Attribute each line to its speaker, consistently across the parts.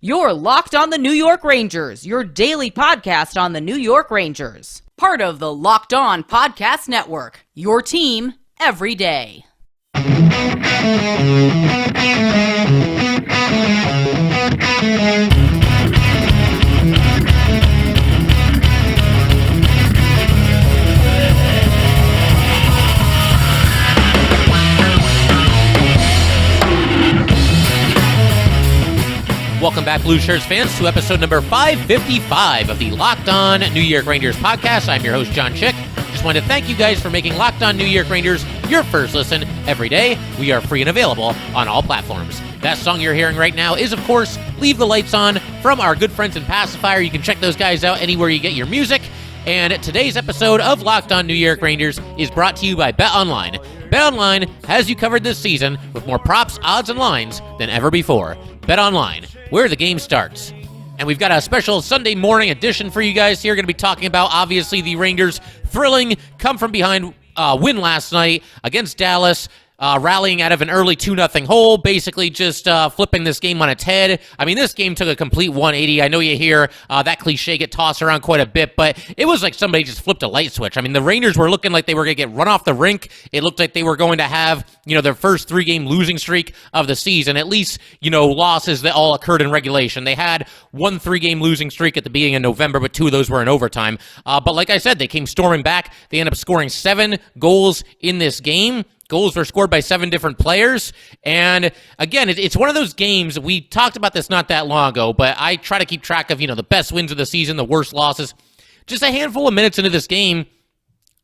Speaker 1: You're Locked on the New York Rangers, your daily podcast on the New York Rangers. Part of the Locked On Podcast Network, your team every day.
Speaker 2: Welcome back, Blue Shirts fans, to episode number 555 of the Locked On New York Rangers podcast. I'm your host, John Chick. Just wanted to thank you guys for making Locked On New York Rangers your first listen every day. We are free and available on all platforms. That song you're hearing right now is, of course, Leave the Lights On from our good friends in Pacifier. You can check those guys out anywhere you get your music. And today's episode of Locked On New York Rangers is brought to you by BetOnline. BetOnline has you covered this season with more props, odds, and lines than ever before. BetOnline, where the game starts. And we've got a special Sunday morning edition for you guys here. Going to be talking about, obviously, the Rangers' thrilling come-from-behind win last night against Dallas. Rallying out of an early 2-0 hole, basically just flipping this game on its head. I mean, this game took a complete 180. I know you hear that cliche get tossed around quite a bit, but it was like somebody just flipped a light switch. I mean, the Rangers were looking like they were going to get run off the rink. It looked like they were going to have, their first 3-game losing streak of the season, at least, losses that all occurred in regulation. They had one 3-game losing streak at the beginning of November, but 2 of those were in overtime. But like I said, they came storming back. They ended up scoring 7 goals in this game. Goals were scored by 7 different players. And again, it's one of those games, we talked about this not that long ago, but I try to keep track of, the best wins of the season, the worst losses. Just a handful of minutes into this game,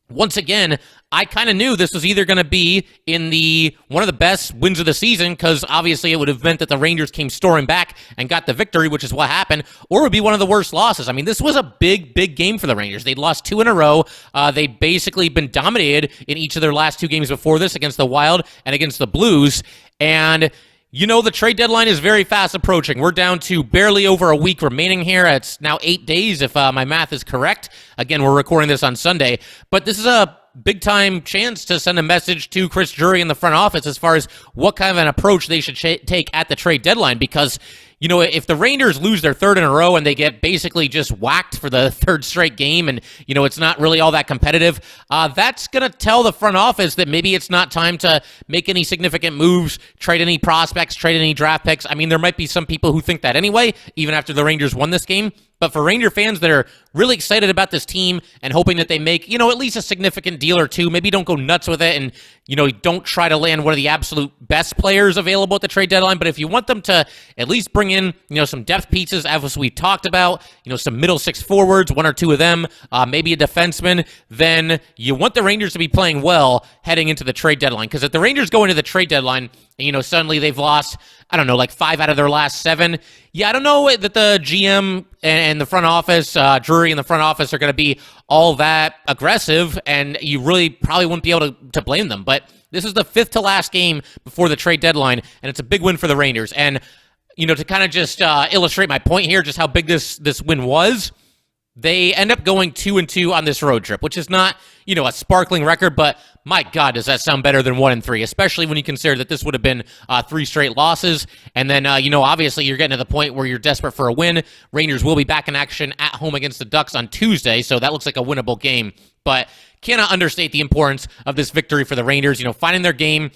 Speaker 2: once again, I kind of knew this was either going to be in one of the best wins of the season, because obviously it would have meant that the Rangers came storming back and got the victory, which is what happened, or it would be one of the worst losses. I mean, this was a big, big game for the Rangers. They'd lost 2 in a row. They'd basically been dominated in each of their last 2 games before this against the Wild and against the Blues. And the trade deadline is very fast approaching. We're down to barely over a week remaining here. It's now 8 days, if my math is correct. Again, we're recording this on Sunday. But this is a big-time chance to send a message to Chris Drury in the front office as far as what kind of an approach they should take at the trade deadline. Because, if the Rangers lose their 3rd in a row and they get basically just whacked for the 3rd straight game and, it's not really all that competitive, that's going to tell the front office that maybe it's not time to make any significant moves, trade any prospects, trade any draft picks. I mean, there might be some people who think that anyway, even after the Rangers won this game. But for Ranger fans that are really excited about this team and hoping that they make, at least a significant deal or 2, maybe don't go nuts with it and, don't try to land one of the absolute best players available at the trade deadline. But if you want them to at least bring in, some depth pieces, as we talked about, some middle 6 forwards, 1 or 2 of them, maybe a defenseman, then you want the Rangers to be playing well heading into the trade deadline. Because if the Rangers go into the trade deadline, and, suddenly they've lost, I don't know, like 5 out of their last 7. Yeah, I don't know that the GM and the front office, Drury and the front office are going to be all that aggressive, and you really probably wouldn't be able to blame them. But this is the 5th to last game before the trade deadline, and it's a big win for the Rangers. And, to kind of just illustrate my point here, just how big this win was, they end up going 2-2 on this road trip, which is not, a sparkling record, but my God, does that sound better than 1-3, especially when you consider that this would have been 3 straight losses. And then, obviously you're getting to the point where you're desperate for a win. Rangers will be back in action at home against the Ducks on Tuesday, so that looks like a winnable game. But cannot understate the importance of this victory for the Rangers, finding their game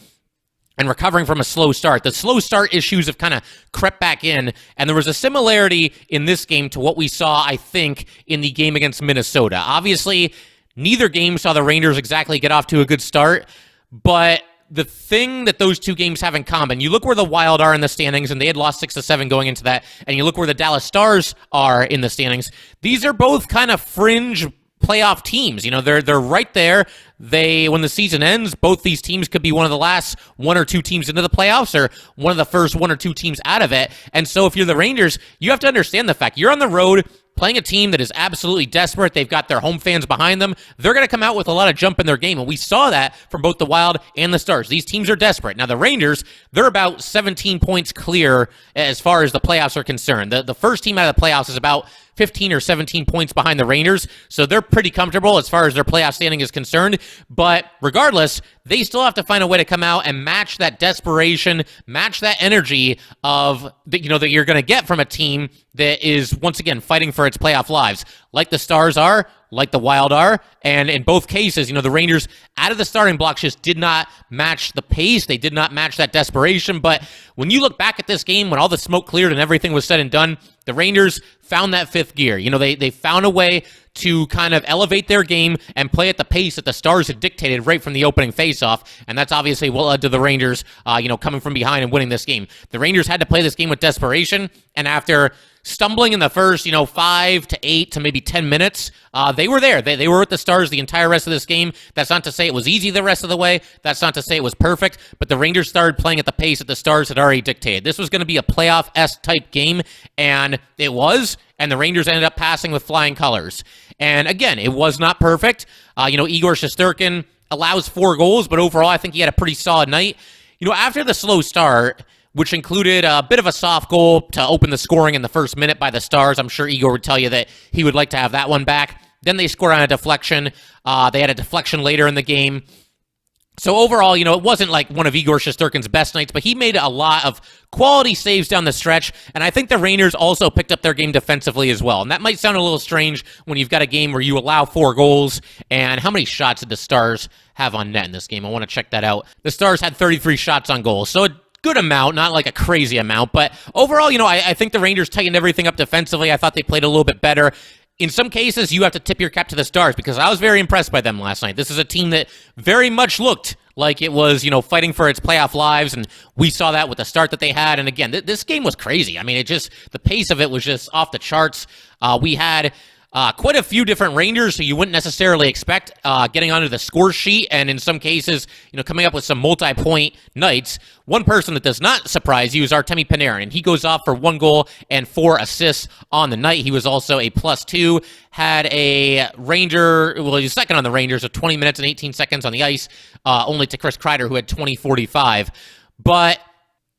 Speaker 2: and recovering from a slow start. The slow start issues have kind of crept back in, and there was a similarity in this game to what we saw, I think, in the game against Minnesota. Obviously, neither game saw the Rangers exactly get off to a good start, but the thing that those 2 games have in common, you look where the Wild are in the standings, and they had lost 6-7 going into that, and you look where the Dallas Stars are in the standings, these are both kind of fringe playoff teams. They're right there. When the season ends, both these teams could be one of the last 1 or 2 teams into the playoffs or one of the first 1 or 2 teams out of it. And so if you're the Rangers, you have to understand the fact you're on the road playing a team that is absolutely desperate. They've got their home fans behind them. They're going to come out with a lot of jump in their game, and we saw that from both the Wild and the Stars. These teams are desperate. Now, the Rangers, they're about 17 points clear as far as the playoffs are concerned. The first team out of the playoffs is about 15 or 17 points behind the Rangers, so they're pretty comfortable as far as their playoff standing is concerned. But regardless, they still have to find a way to come out and match that desperation, match that energy of that you're going to get from a team that is once again fighting for its playoff lives, like the Stars are, like the Wild are, and in both cases, the Rangers out of the starting blocks just did not match the pace. They did not match that desperation. But when you look back at this game, when all the smoke cleared and everything was said and done, the Rangers found that fifth gear. They found a way to kind of elevate their game and play at the pace that the Stars had dictated right from the opening faceoff, and that's obviously what led to the Rangers, coming from behind and winning this game. The Rangers had to play this game with desperation, and after stumbling in the first, 5 to 8 to maybe 10 minutes, they were there. They were with the Stars the entire rest of this game. That's not to say it was easy the rest of the way. That's not to say it was perfect, but the Rangers started playing at the pace that the Stars had already dictated. This was going to be a playoff-esque type game, and it was, and the Rangers ended up passing with flying colors. And again, it was not perfect. Igor Shesterkin allows 4 goals, but overall, I think he had a pretty solid night. After the slow start, which included a bit of a soft goal to open the scoring in the first minute by the Stars. I'm sure Igor would tell you that he would like to have that one back. Then they scored on a deflection. They had a deflection later in the game. So overall, it wasn't like one of Igor Shesterkin's best nights, but he made a lot of quality saves down the stretch, and I think the Rangers also picked up their game defensively as well. And that might sound a little strange when you've got a game where you allow 4 goals, and how many shots did the Stars have on net in this game? I want to check that out. The Stars had 33 shots on goal, so good amount, not like a crazy amount, but overall, I think the Rangers tightened everything up defensively. I thought they played a little bit better. In some cases, you have to tip your cap to the Stars because I was very impressed by them last night. This is a team that very much looked like it was, fighting for its playoff lives, and we saw that with the start that they had. And again, this game was crazy. I mean, the pace of it was just off the charts. We had quite a few different Rangers who you wouldn't necessarily expect getting onto the score sheet, and in some cases, coming up with some multi-point nights. One person that does not surprise you is our Timmy Panarin, and he goes off for 1 goal and 4 assists on the night. He was also a +2, had a Ranger, well, he was second on the Rangers with 20 minutes and 18 seconds on the ice, only to Chris Kreider, who had 20:45. But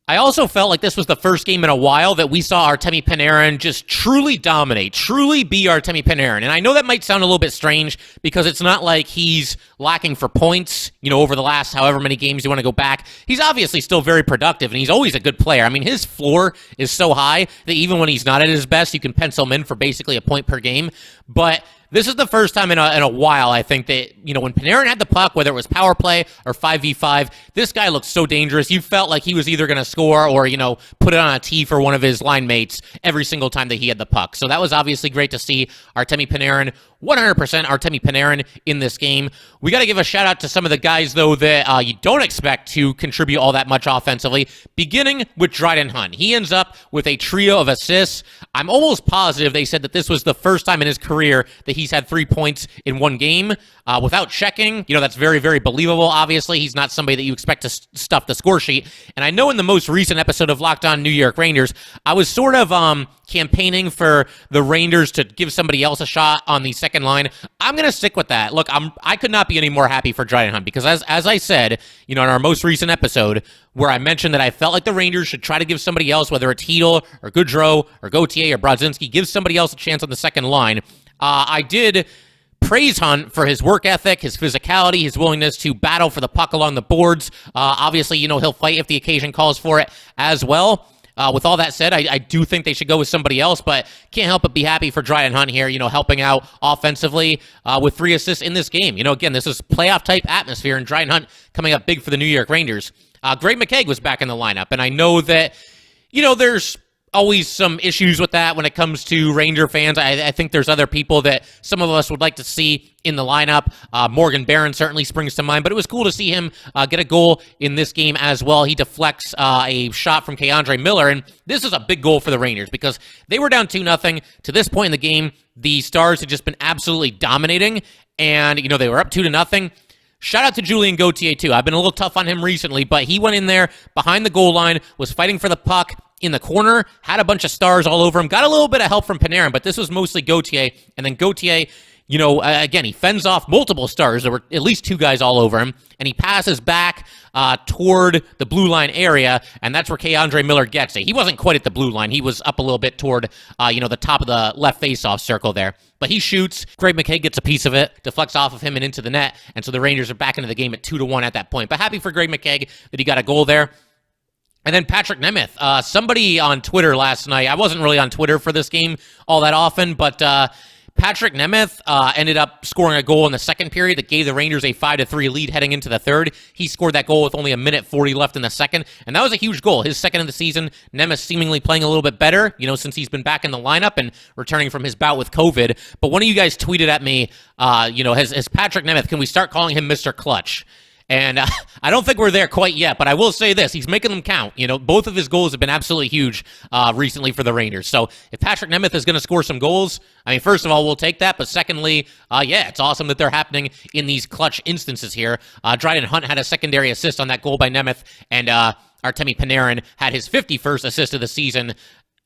Speaker 2: I also felt like this was the first game in a while that we saw Artemi Panarin just truly dominate, truly be Artemi Panarin. And I know that might sound a little bit strange because it's not like he's lacking for points, over the last however many games you want to go back. He's obviously still very productive, and he's always a good player. I mean, his floor is so high that even when he's not at his best, you can pencil him in for basically a point per game. But this is the first time in a while, I think, that, when Panarin had the puck, whether it was power play or 5v5, this guy looked so dangerous. You felt like he was either going to score or, put it on a tee for one of his line mates every single time that he had the puck. So that was obviously great to see Artemi Panarin, 100% Artemi Panarin in this game. We got to give a shout out to some of the guys, though, that you don't expect to contribute all that much offensively, beginning with Dryden Hunt. He ends up with a trio of assists. I'm almost positive they said that this was the first time in his career that he's had 3 points in one game. Without checking, that's very, very believable. Obviously, he's not somebody that you expect to stuff the score sheet. And I know in the most recent episode of Locked On New York Rangers, I was sort of campaigning for the Rangers to give somebody else a shot on the second line. I'm going to stick with that. Look, I could not be any more happy for Dryden Hunt because as I said, in our most recent episode where I mentioned that I felt like the Rangers should try to give somebody else, whether it's Hedl or Goudreau or Gauthier or Brodzinski, give somebody else a chance on the second line. I did praise Hunt for his work ethic, his physicality, his willingness to battle for the puck along the boards. Obviously, he'll fight if the occasion calls for it as well. With all that said, I do think they should go with somebody else, but can't help but be happy for Dryden Hunt here, helping out offensively with 3 assists in this game. Again, this is playoff-type atmosphere, and Dryden Hunt coming up big for the New York Rangers. Greg McKegg was back in the lineup, and I know that, there's always some issues with that when it comes to Ranger fans. I think there's other people that some of us would like to see in the lineup. Morgan Barron certainly springs to mind, but it was cool to see him get a goal in this game as well. He deflects a shot from Keandre Miller, and this is a big goal for the Rangers because they were down 2-0. To this point in the game, the Stars had just been absolutely dominating, and, they were up 2-0. Shout out to Julien Gauthier, too. I've been a little tough on him recently, but he went in there behind the goal line, was fighting for the puck in the corner, had a bunch of Stars all over him, got a little bit of help from Panarin, but this was mostly Gauthier, and then Gauthier, again, he fends off multiple stars. There were at least two guys all over him, and he passes back toward the blue line area, and that's where K'Andre Miller gets it. He wasn't quite at the blue line. He was up a little bit toward, the top of the left faceoff circle there. But he shoots. Greg McKegg gets a piece of it, deflects off of him and into the net, and so the Rangers are back into the game at 2-1 at that point. But happy for Greg McKegg that he got a goal there. And then Patrick Nemeth. Somebody on Twitter last night, I wasn't really on Twitter for this game all that often, but Patrick Nemeth ended up scoring a goal in the second period that gave the Rangers a 5-3 lead heading into the third. He scored that goal with only 1:40 left in the second, and that was a huge goal. His second of the season. Nemeth seemingly playing a little bit better, since he's been back in the lineup and returning from his bout with COVID. But one of you guys tweeted at me, has Patrick Nemeth, can we start calling him Mr. Clutch? And I don't think we're there quite yet, but I will say this. He's making them count. Both of his goals have been absolutely huge recently for the Rangers. So if Patrick Nemeth is going to score some goals, first of all, we'll take that. But secondly, it's awesome that they're happening in these clutch instances here. Dryden Hunt had a secondary assist on that goal by Nemeth, and our Timmy Panarin had his 51st assist of the season.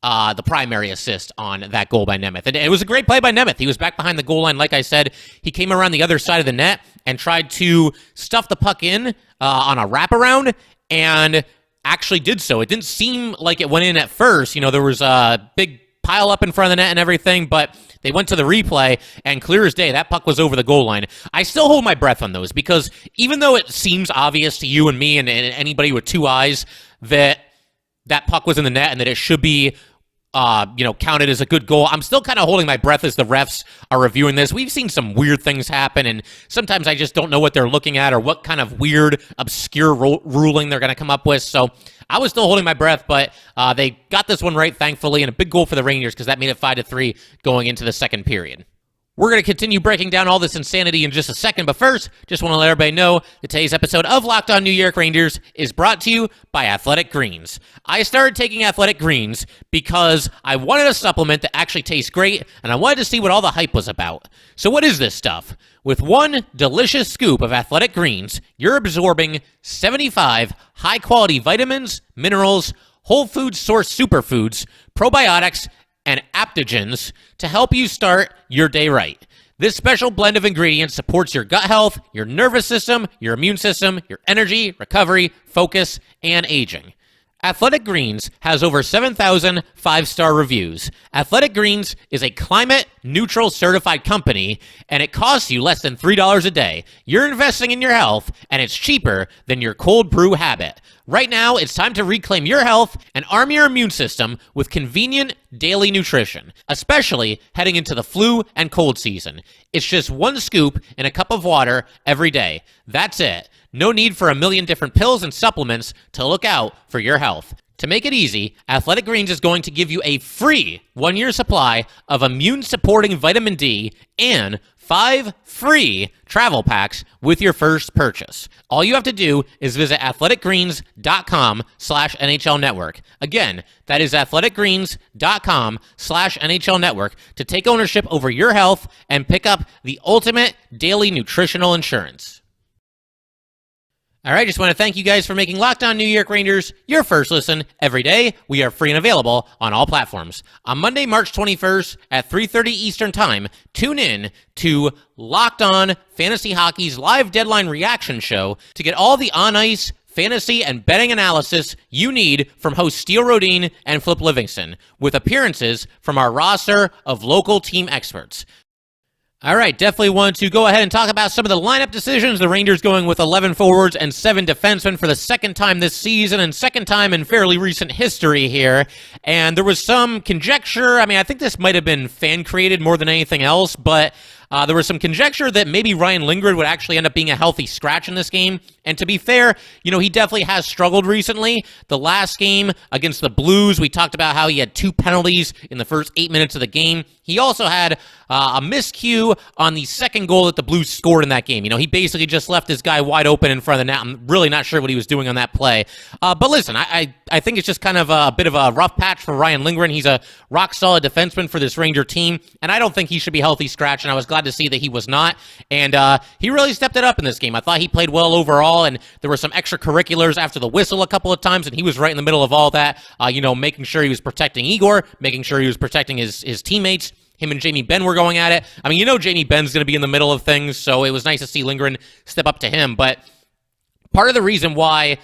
Speaker 2: The primary assist on that goal by Nemeth. And it was a great play by Nemeth. He was back behind the goal line. Like I said, he came around the other side of the net and tried to stuff the puck in on a wraparound and actually did so. It didn't seem like it went in at first. There was a big pile up in front of the net and everything, but they went to the replay, and clear as day, that puck was over the goal line. I still hold my breath on those because even though it seems obvious to you and me and anybody with two eyes that puck was in the net and that it should be counted as a good goal, I'm still kind of holding my breath as the refs are reviewing this. We've seen some weird things happen, and sometimes I just don't know what they're looking at or what kind of weird, obscure ruling they're going to come up with. So I was still holding my breath, but they got this one right, thankfully, and a big goal for the Rangers because that made it 5-3 going into the second period. We're going to continue breaking down all this insanity in just a second, but first, just want to let everybody know that today's episode of Locked On New York Rangers is brought to you by Athletic Greens. I started taking Athletic Greens because I wanted a supplement that actually tastes great, and I wanted to see what all the hype was about. So what is this stuff? With one delicious scoop of Athletic Greens, you're absorbing 75 high-quality vitamins, minerals, whole food source superfoods, probiotics, and adaptogens to help you start your day right. This special blend of ingredients supports your gut health, your nervous system, your immune system, your energy, recovery, focus, and aging. Athletic Greens has over 7,000 five-star reviews. Athletic Greens is a climate-neutral certified company, and it costs you less than $3 a day. You're investing in your health, and it's cheaper than your cold brew habit. Right now, it's time to reclaim your health and arm your immune system with convenient daily nutrition, especially heading into the flu and cold season. It's just one scoop in a cup of water every day. That's it. No need for a million different pills and supplements to look out for your health. To make it easy, Athletic Greens is going to give you a free 1-year supply of immune-supporting vitamin D and 5 free travel packs with your first purchase. All you have to do is visit athleticgreens.com/NHL Network. Again, that is athleticgreens.com/NHL Network to take ownership over your health and pick up the ultimate daily nutritional insurance. All right, just want to thank you guys for making Locked On New York Rangers your first listen every day. We are free and available on all platforms. On Monday, March 21st at 3:30 Eastern Time, tune in to Locked On Fantasy Hockey's live deadline reaction show to get all the on-ice fantasy and betting analysis you need from hosts Steele Rodine and Flip Livingston, with appearances from our roster of local team experts. All right, definitely want to go ahead and talk about some of the lineup decisions. The Rangers going with 11 forwards and 7 defensemen for the second time this season and second time in fairly recent history here. And there was some conjecture. I think this might have been fan-created more than anything else, but there was some conjecture that maybe Ryan Lindgren would actually end up being a healthy scratch in this game. And to be fair, he definitely has struggled recently. The last game against the Blues, we talked about how he had 2 penalties in the first 8 minutes of the game. He also had a miscue on the second goal that the Blues scored in that game. He basically just left this guy wide open in front of the net. I'm really not sure what he was doing on that play. But listen, I think it's just kind of a bit of a rough patch for Ryan Lindgren. He's a rock-solid defenseman for this Ranger team, and I don't think he should be healthy scratch, and I was glad to see that he was not. And he really stepped it up in this game. I thought he played well overall, and there were some extracurriculars after the whistle a couple of times, and he was right in the middle of all that, making sure he was protecting Igor, making sure he was protecting his teammates. him and Jamie Benn were going at it. I mean, Jamie Benn's going to be in the middle of things, so it was nice to see Lindgren step up to him. But part of the reason why,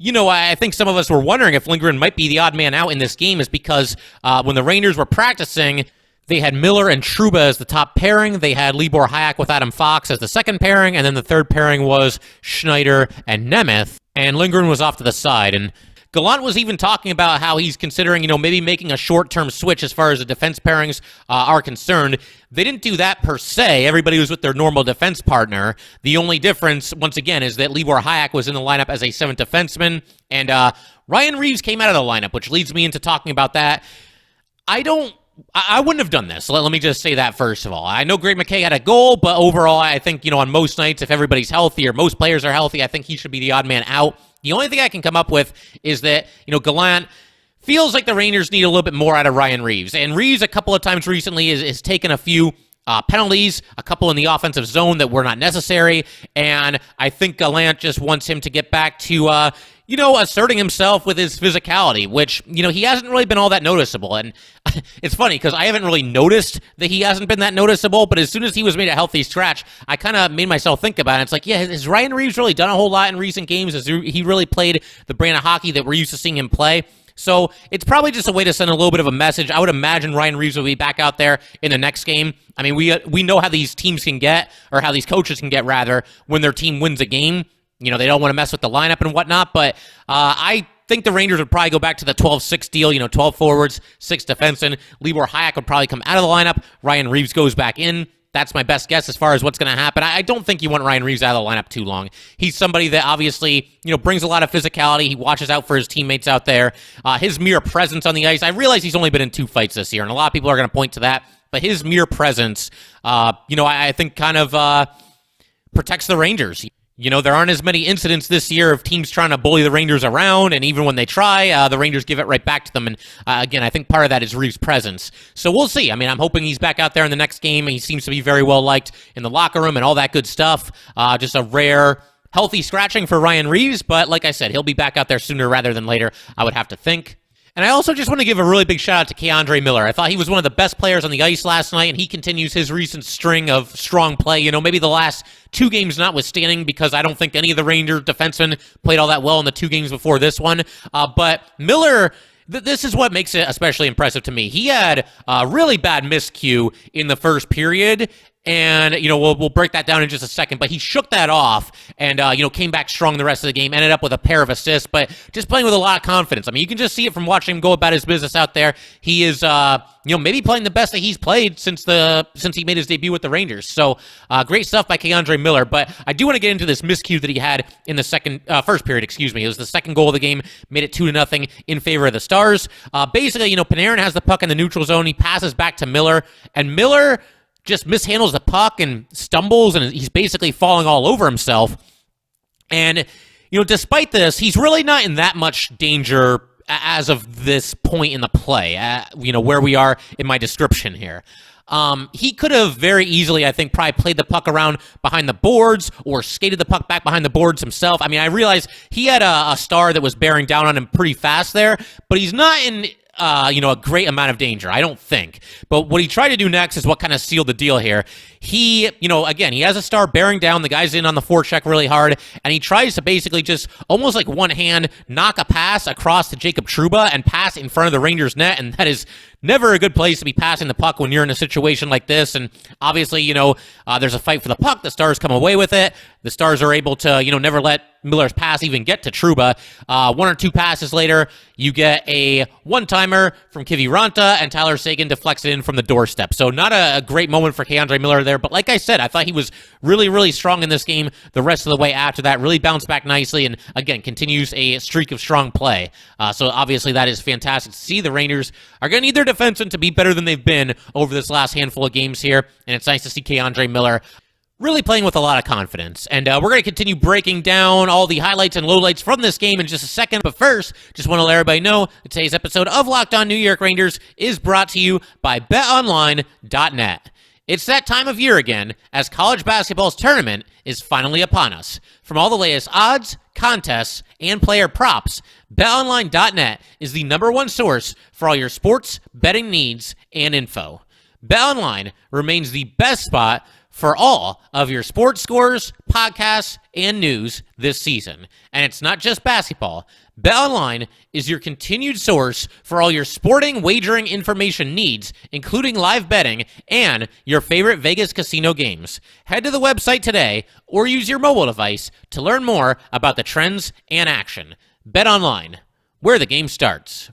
Speaker 2: I think some of us were wondering if Lindgren might be the odd man out in this game is because when the Rangers were practicing, they had Miller and Trouba as the top pairing. They had Libor Hajek with Adam Fox as the second pairing, and then the third pairing was Schneider and Nemeth, and Lindgren was off to the side. And Gallant was even talking about how he's considering, maybe making a short-term switch as far as the defense pairings are concerned. They didn't do that per se. Everybody was with their normal defense partner. The only difference, once again, is that Libor Hajek was in the lineup as a seventh defenseman, and Ryan Reeves came out of the lineup, which leads me into talking about that. I wouldn't have done this. Let me just say that first of all. I know Greg McKay had a goal, but overall, I think, on most nights, if everybody's healthy or most players are healthy, I think he should be the odd man out. The only thing I can come up with is that, Gallant feels like the Rangers need a little bit more out of Ryan Reeves. And Reeves, a couple of times recently, has taken a few penalties, a couple in the offensive zone that were not necessary. And I think Gallant just wants him to get back to, asserting himself with his physicality, which, he hasn't really been all that noticeable. And it's funny because I haven't really noticed that he hasn't been that noticeable, but as soon as he was made a healthy scratch, I kind of made myself think about it. It's like, yeah, has Ryan Reeves really done a whole lot in recent games? Has he really played the brand of hockey that we're used to seeing him play? So it's probably just a way to send a little bit of a message. I would imagine Ryan Reeves will be back out there in the next game. I mean, we know how these teams can get, or how these coaches can get, rather, when their team wins a game. They don't want to mess with the lineup and whatnot, but I think the Rangers would probably go back to the 12-6 deal, 12 forwards, 6 defensemen. Libor Hajek would probably come out of the lineup. Ryan Reeves goes back in. That's my best guess as far as what's going to happen. I don't think you want Ryan Reeves out of the lineup too long. He's somebody that obviously, brings a lot of physicality. He watches out for his teammates out there. His mere presence on the ice, I realize he's only been in 2 fights this year, and a lot of people are going to point to that, but his mere presence, I think kind of protects the Rangers. There aren't as many incidents this year of teams trying to bully the Rangers around, and even when they try, the Rangers give it right back to them. And again, I think part of that is Reeves' presence. So we'll see. I mean, I'm hoping he's back out there in the next game. He seems to be very well liked in the locker room and all that good stuff. Just a rare, healthy scratching for Ryan Reeves, but like I said, he'll be back out there sooner rather than later, I would have to think. And I also just want to give a really big shout out to K'Andre Miller. I thought he was one of the best players on the ice last night, and he continues his recent string of strong play. Maybe the last 2 games notwithstanding, because I don't think any of the Ranger defensemen played all that well in the 2 games before this one. But Miller, this is what makes it especially impressive to me. He had a really bad miscue in the first period, and, we'll break that down in just a second, but he shook that off and, came back strong the rest of the game, ended up with a pair of assists, but just playing with a lot of confidence. I mean, you can just see it from watching him go about his business out there. He is, maybe playing the best that he's played since he made his debut with the Rangers. So, great stuff by K'Andre Miller, but I do want to get into this miscue that he had in the first period, It was the second goal of the game, made it 2-0 in favor of the Stars. Basically, Panarin has the puck in the neutral zone. He passes back to Miller, and Miller just mishandles the puck and stumbles, and he's basically falling all over himself. And, despite this, he's really not in that much danger as of this point in the play, where we are in my description here. He could have very easily, I think, probably played the puck around behind the boards or skated the puck back behind the boards himself. I mean, I realize he had a star that was bearing down on him pretty fast there, but he's not in a great amount of danger, I don't think. But what he tried to do next is what kind of sealed the deal here. He, again, he has a star bearing down. The guy's in on the forecheck really hard, and he tries to basically just almost like one hand knock a pass across to Jacob Trouba and pass in front of the Rangers net, and that is never a good place to be passing the puck when you're in a situation like this. And obviously, there's a fight for the puck. The Stars come away with it. The Stars are able to, never let Miller's pass even get to Trouba. 1 or 2 passes later, you get a one-timer from Kiviranta, and Tyler Seguin deflects it in from the doorstep. So not a great moment for K'Andre Miller there, but like I said, I thought he was really, really strong in this game the rest of the way after that, really bounced back nicely, and again, continues a streak of strong play. So obviously that is fantastic to see. The Rangers are going to need their defensemen to be better than they've been over this last handful of games here, and it's nice to see K'Andre Miller really playing with a lot of confidence. And we're going to continue breaking down all the highlights and lowlights from this game in just a second. But first, just want to let everybody know that today's episode of Locked On New York Rangers is brought to you by BetOnline.net. It's that time of year again, as college basketball's tournament is finally upon us. From all the latest odds, contests, and player props, BetOnline.net is the #1 source for all your sports betting needs and info. BetOnline remains the best spot for all of your sports scores, podcasts, and news this season. And it's not just basketball. BetOnline is your continued source for all your sporting wagering information needs, including live betting and your favorite Vegas casino games. Head to the website today or use your mobile device to learn more about the trends and action. BetOnline, where the game starts.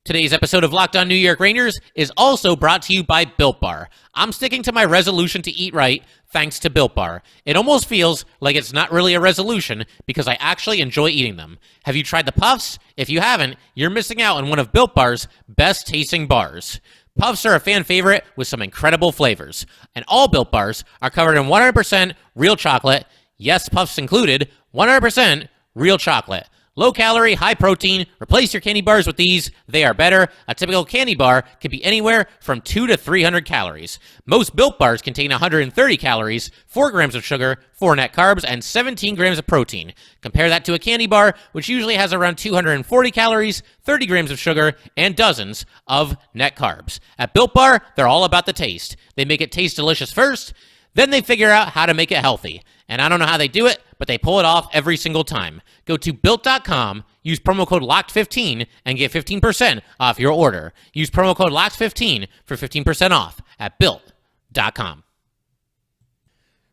Speaker 2: Today's episode of Locked On New York Rangers is also brought to you by Built Bar. I'm sticking to my resolution to eat right thanks to Built Bar. It almost feels like it's not really a resolution because I actually enjoy eating them. Have you tried the Puffs? If you haven't, you're missing out on one of Built Bar's best tasting bars. Puffs are a fan favorite with some incredible flavors. And all Built Bars are covered in 100% real chocolate. Yes, Puffs included, 100% real chocolate. Low calorie, high protein. Replace your candy bars with these. They are better. A typical candy bar can be anywhere from 200 to 300 calories. Most Built Bars contain 130 calories, 4 grams of sugar, 4 net carbs, and 17 grams of protein. Compare that to a candy bar, which usually has around 240 calories, 30 grams of sugar, and dozens of net carbs. At Built Bar, they're all about the taste. They make it taste delicious first, then they figure out how to make it healthy. And I don't know how they do it, but they pull it off every single time. Go to Built.com, use promo code LOCKED15, and get 15% off your order. Use promo code LOCKED15 for 15% off at Built.com.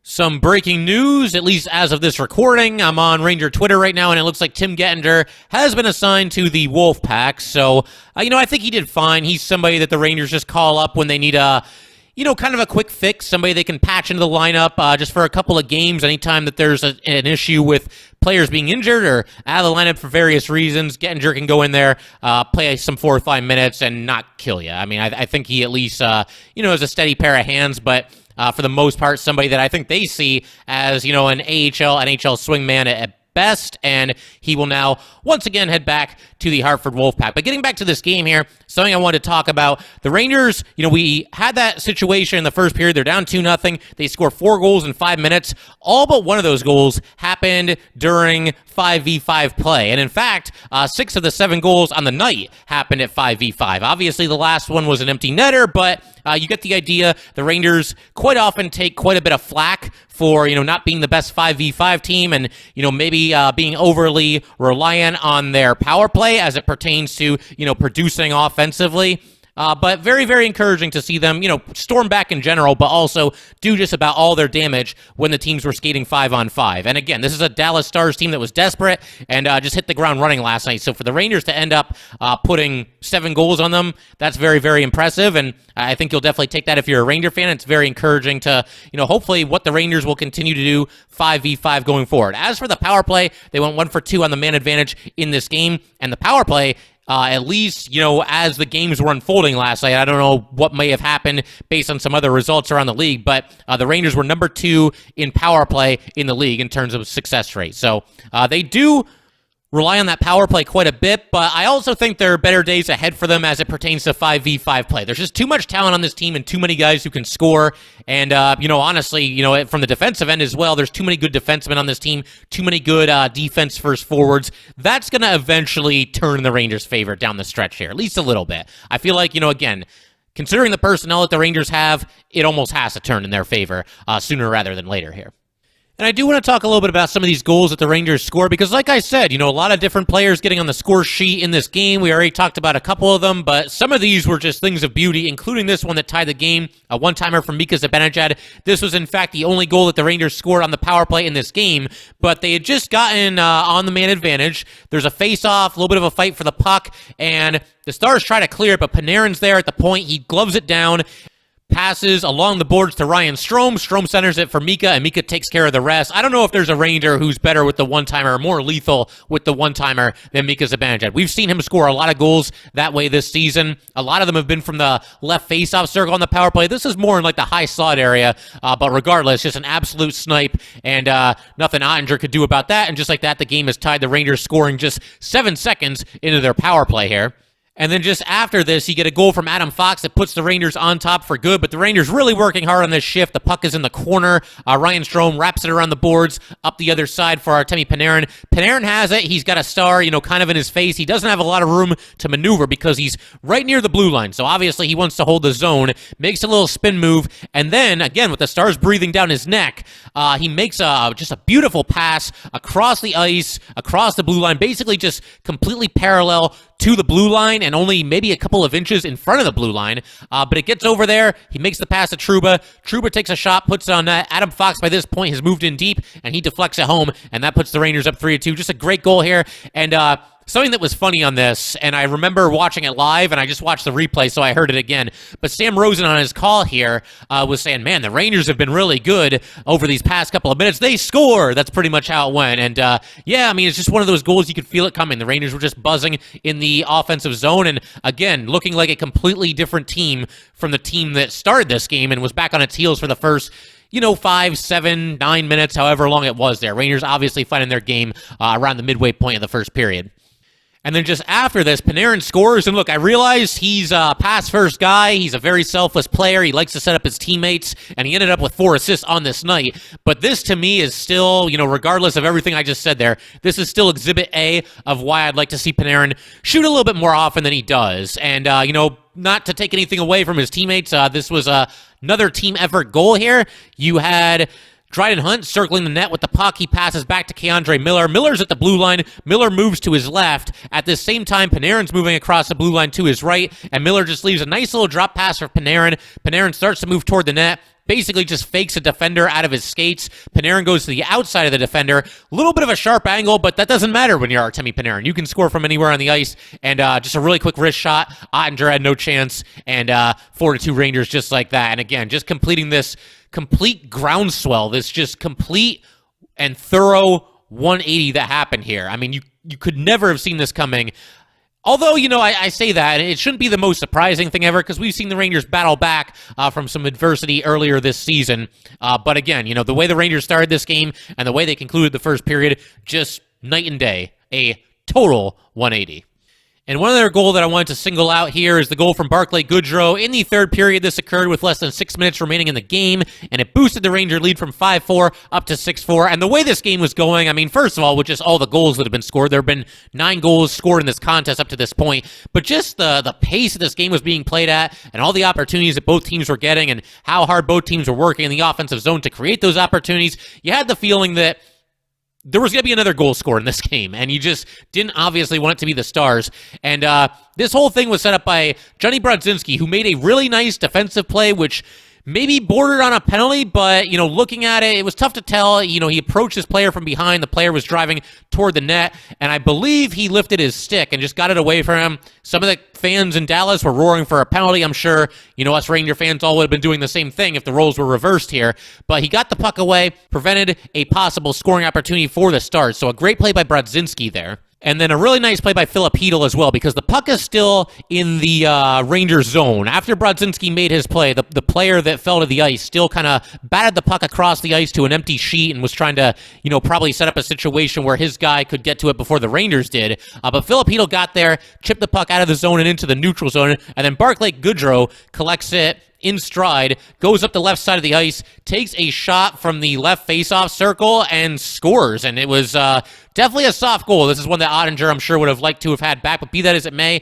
Speaker 2: Some breaking news, at least as of this recording. I'm on Ranger Twitter right now, and it looks like Tim Gettinger has been assigned to the Wolfpack. So, I think he did fine. He's somebody that the Rangers just call up when they need kind of a quick fix, somebody they can patch into the lineup just for a couple of games anytime that there's an issue with players being injured or out of the lineup for various reasons. Gettinger can go in there, play some 4 or 5 minutes, and not kill you. I mean, I think he at least, is a steady pair of hands, but for the most part, somebody that I think they see as, an AHL, NHL swingman at best, and he will now once again head back to the Hartford Wolfpack. But getting back to this game here, something I wanted to talk about. The Rangers, we had that situation in the first period. They're down 2-0. They score 4 goals in 5 minutes. All but one of those goals happened during 5v5 play. And in fact, 6 of the 7 goals on the night happened at 5v5. Obviously, the last one was an empty netter, but you get the idea. The Rangers quite often take quite a bit of flack for, not being the best 5v5 team and, maybe being overly reliant on their power play as it pertains to, producing offensively. But very, very encouraging to see them, storm back in general, but also do just about all their damage when the teams were skating 5-on-5. And again, this is a Dallas Stars team that was desperate and just hit the ground running last night. So for the Rangers to end up putting 7 goals on them, that's very, very impressive. And I think you'll definitely take that if you're a Ranger fan. It's very encouraging to, hopefully what the Rangers will continue to do 5v5 going forward. As for the power play, they went 1 for 2 on the man advantage in this game. And the power play, at least, as the games were unfolding last night, I don't know what may have happened based on some other results around the league, but the Rangers were number 2 in power play in the league in terms of success rate. So they do rely on that power play quite a bit, but I also think there are better days ahead for them as it pertains to 5v5 play. There's just too much talent on this team and too many guys who can score. And, honestly, from the defensive end as well, there's too many good defensemen on this team, too many good defense first forwards. That's going to eventually turn in the Rangers' favor down the stretch here, at least a little bit. I feel like, again, considering the personnel that the Rangers have, it almost has to turn in their favor sooner rather than later here. And I do want to talk a little bit about some of these goals that the Rangers score because, like I said, a lot of different players getting on the score sheet in this game. We already talked about a couple of them, but some of these were just things of beauty, including this one that tied the game, a one-timer from Mika Zibanejad. This was, in fact, the only goal that the Rangers scored on the power play in this game, but they had just gotten on the man advantage. There's a face-off, a little bit of a fight for the puck, and the Stars try to clear it, but Panarin's there at the point. He gloves it down. Passes along the boards to Ryan Strome. Strome centers it for Mika, and Mika takes care of the rest. I don't know if there's a Ranger who's better with the one-timer or more lethal with the one-timer than Mika Zibanejad. We've seen him score a lot of goals that way this season. A lot of them have been from the left face-off circle on the power play. This is more in like the high slot area, but regardless, just an absolute snipe, and nothing Ottinger could do about that. And just like that, the game is tied. The Rangers scoring just 7 seconds into their power play here. And then just after this, you get a goal from Adam Fox that puts the Rangers on top for good, but the Rangers really working hard on this shift. The puck is in the corner. Ryan Strome wraps it around the boards, up the other side for Timmy Panarin. Panarin has it. He's got a star, kind of in his face. He doesn't have a lot of room to maneuver because he's right near the blue line, so obviously he wants to hold the zone, makes a little spin move, and then, again, with the stars breathing down his neck, he makes just a beautiful pass across the ice, across the blue line, basically just completely parallel to the blue line and only maybe a couple of inches in front of the blue line. But it gets over there. He makes the pass to Trouba. Trouba takes a shot, puts it on net. Adam Fox, by this point, has moved in deep, and he deflects it home, and that puts the Rangers up 3-2. Just a great goal here. And something that was funny on this, and I remember watching it live, and I just watched the replay, so I heard it again. But Sam Rosen on his call here was saying, man, the Rangers have been really good over these past couple of minutes. They score! That's pretty much how it went. And yeah, I mean, it's just one of those goals you could feel it coming. The Rangers were just buzzing in the offensive zone, and again, looking like a completely different team from the team that started this game and was back on its heels for the first 5, 7, 9 minutes, however long it was there. Rangers obviously finding their game around the midway point of the first period. And then just after this, Panarin scores. And look, I realize he's a pass-first guy. He's a very selfless player. He likes to set up his teammates. And he ended up with 4 assists on this night. But this, to me, is still, regardless of everything I just said there, this is still Exhibit A of why I'd like to see Panarin shoot a little bit more often than he does. And, not to take anything away from his teammates, this was another team effort goal here. You had Dryden Hunt circling the net with the puck. He passes back to K'Andre Miller. Miller's at the blue line. Miller moves to his left. At the same time, Panarin's moving across the blue line to his right, and Miller just leaves a nice little drop pass for Panarin. Panarin starts to move toward the net. Basically just fakes a defender out of his skates. Panarin goes to the outside of the defender. A little bit of a sharp angle, but that doesn't matter when you're Timmy Panarin. You can score from anywhere on the ice, and just a really quick wrist shot. Ottinger had no chance, and 4-2 Rangers just like that. And again, just completing this complete groundswell, this just complete and thorough 180 that happened here. I mean, you could never have seen this coming. Although, I say that, and it shouldn't be the most surprising thing ever because we've seen the Rangers battle back from some adversity earlier this season. But again, the way the Rangers started this game and the way they concluded the first period, just night and day, a total 180. And one other goal that I wanted to single out here is the goal from Barclay Goodrow. In the third period, this occurred with less than 6 minutes remaining in the game, and it boosted the Ranger lead from 5-4 up to 6-4. And the way this game was going, I mean, first of all, with just all the goals that have been scored, there have been 9 goals scored in this contest up to this point, but just the pace that this game was being played at and all the opportunities that both teams were getting and how hard both teams were working in the offensive zone to create those opportunities, you had the feeling that there was going to be another goal scored in this game, and you just didn't obviously want it to be the Stars. And this whole thing was set up by Johnny Brodzinski, who made a really nice defensive play, which maybe bordered on a penalty, but, looking at it, it was tough to tell. He approached his player from behind. The player was driving toward the net, and I believe he lifted his stick and just got it away from him. Some of the fans in Dallas were roaring for a penalty. I'm sure, us Ranger fans all would have been doing the same thing if the roles were reversed here. But he got the puck away, prevented a possible scoring opportunity for the Stars. So a great play by Brodzinski there. And then a really nice play by Filip Chytil as well, because the puck is still in the Rangers zone. After Brodzinski made his play, the player that fell to the ice still kind of batted the puck across the ice to an empty sheet and was trying to, probably set up a situation where his guy could get to it before the Rangers did. But Filip Chytil got there, chipped the puck out of the zone and into the neutral zone, and then Barclay Goodrow collects it in stride, goes up the left side of the ice, takes a shot from the left faceoff circle, and scores. And it was definitely a soft goal. This is one that Ottinger, I'm sure, would have liked to have had back, but be that as it may,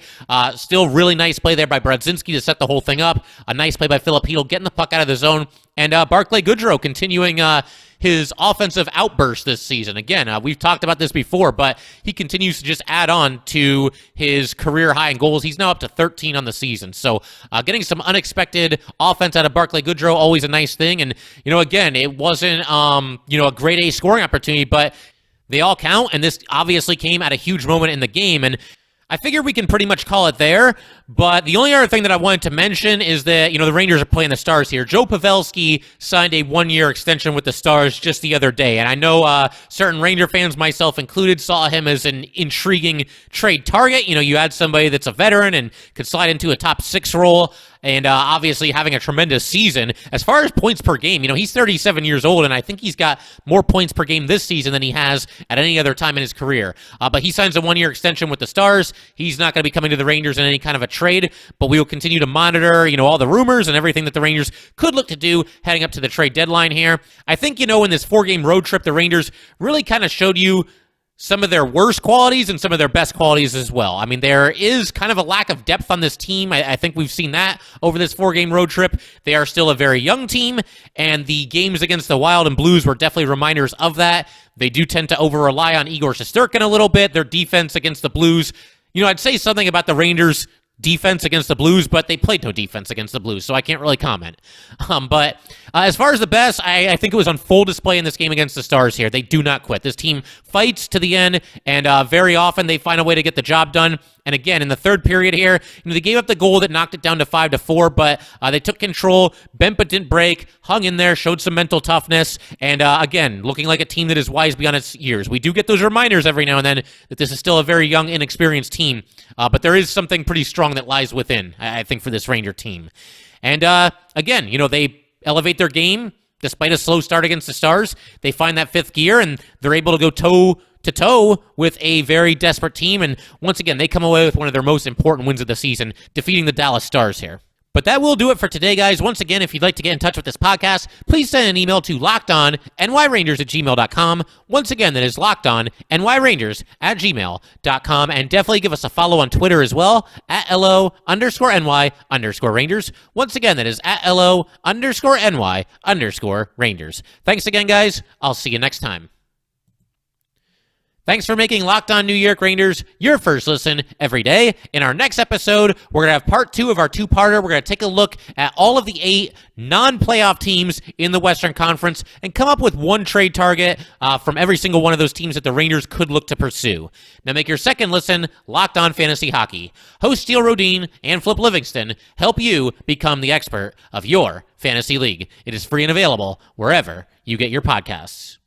Speaker 2: still really nice play there by Brodzinski to set the whole thing up. A nice play by Filip Chytil, getting the puck out of the zone. And Barclay Goodrow continuing his offensive outburst this season. Again, we've talked about this before, but he continues to just add on to his career high in goals. He's now up to 13 on the season. So getting some unexpected offense out of Barclay Goodrow, always a nice thing. And, again, it wasn't, a grade A scoring opportunity, but they all count. And this obviously came at a huge moment in the game. And I figure we can pretty much call it there, but the only other thing that I wanted to mention is that, the Rangers are playing the Stars here. Joe Pavelski signed a 1-year extension with the Stars just the other day, and I know certain Ranger fans, myself included, saw him as an intriguing trade target. You had somebody that's a veteran and could slide into a top 6 role. and obviously having a tremendous season. As far as points per game, he's 37 years old, and I think he's got more points per game this season than he has at any other time in his career. But he signs a 1-year extension with the Stars. He's not going to be coming to the Rangers in any kind of a trade, but we will continue to monitor, all the rumors and everything that the Rangers could look to do heading up to the trade deadline here. I think, in this 4-game road trip, the Rangers really kind of showed you some of their worst qualities and some of their best qualities as well. I mean, there is kind of a lack of depth on this team. I think we've seen that over this 4-game road trip. They are still a very young team, and the games against the Wild and Blues were definitely reminders of that. They do tend to over-rely on Igor Shesterkin a little bit. Their defense against the Blues, I'd say something about the Rangers' defense against the Blues, but they played no defense against the Blues, so I can't really comment. But as far as the best, I think it was on full display in this game against the Stars here. They do not quit. This team fights to the end, and very often they find a way to get the job done. And again, in the third period here, they gave up the goal that knocked it down to 5-4, but they took control. Bempa didn't break, hung in there, showed some mental toughness, and again, looking like a team that is wise beyond its years. We do get those reminders every now and then that this is still a very young, inexperienced team, but there is something pretty strong that lies within, I think, for this Ranger team. And again, they elevate their game despite a slow start against the Stars. They find that fifth gear, and they're able to go toe-to-toe with a very desperate team. And once again, they come away with one of their most important wins of the season, defeating the Dallas Stars here. But that will do it for today, guys. Once again, if you'd like to get in touch with this podcast, please send an email to lockedonnyrangers@gmail.com. Once again, that is lockedonnyrangers@gmail.com. And definitely give us a follow on Twitter as well, @LO_NY_Rangers. Once again, that is @LO_NY_Rangers. Thanks again, guys. I'll see you next time. Thanks for making Locked On New York Rangers your first listen every day. In our next episode, we're going to have part 2 of our two-parter. We're going to take a look at all of the 8 non-playoff teams in the Western Conference and come up with one trade target from every single one of those teams that the Rangers could look to pursue. Now make your second listen Locked On Fantasy Hockey. Host Steele Rodine and Flip Livingston help you become the expert of your fantasy league. It is free and available wherever you get your podcasts.